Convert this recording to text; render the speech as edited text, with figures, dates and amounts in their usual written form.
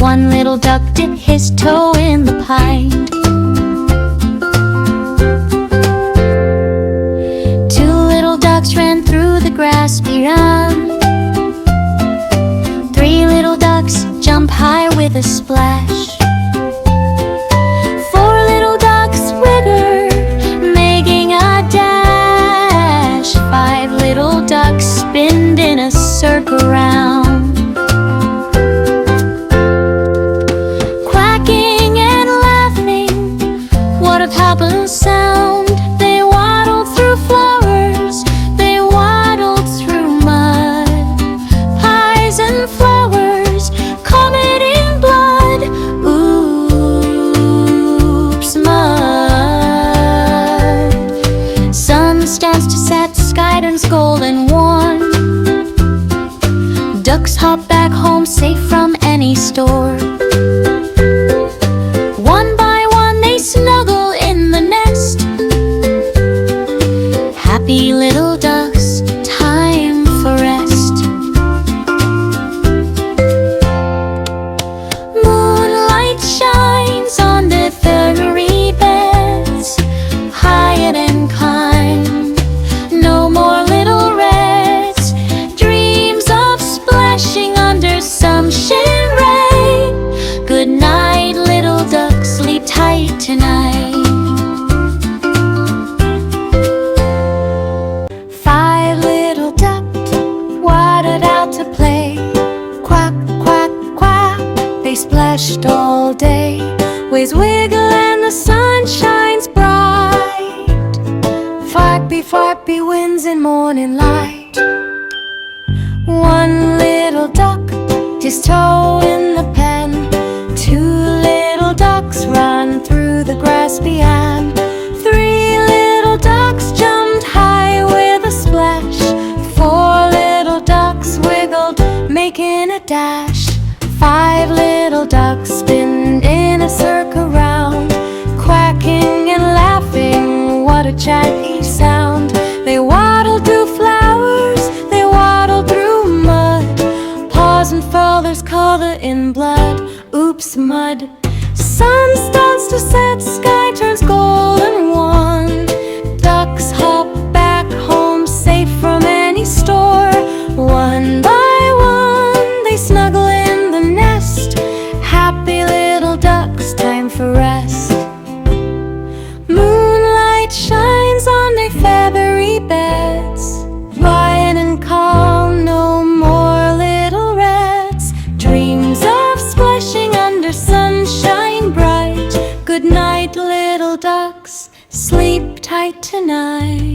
One little duck dipped his toe in the pine. Two little ducks ran through the grass beyond. Three little ducks jump high with a splash. Four little ducks wiggled, making a dash. Five little ducks spinned in a circle round. Quacking and laughing, what a poppin' sound. They waddled through flowers, they waddled through mud. Pies and flowers, comet in blood. Oops, mud. Sun stands to set, sky turns gold and warm. Ducks hop back home safe from any storm. One by one they snuggle in the nest. Happy little ducks, time for rest. Moonlight shines on their feathery beds, quiet and kind. No more little reds, dreams of splashing under some shade rain. Good night, little ducks, sleep tight tonight. Five little ducks waddled out to play. Quack, quack, quack, they splashed all day. Waves wiggle and the sun shines bright. Flappy, flappy winds in morning light. One little duck, his toe in the pen. Two little ducks ran through the grass beyond. Three little ducks jumped high with a splash. Four little ducks wiggled, making a dash. Five little ducks spinned in a circle round. Quacking and laughing, what a chatty sound. They waddled through flowers, they waddled through mud. Paws and feathers color in blood. Oops, mud. Sun starts to set, sky turns gold and wan. Ducks hop back home safe from any store. One by one they snuggle in the nest. Happy little ducks, time for rest. Moonlight shines on their feathery beds, quiet and calm, no more little reds. Dreams of splashing under sunshine bright. Good night, little ducks, sleep tight tonight.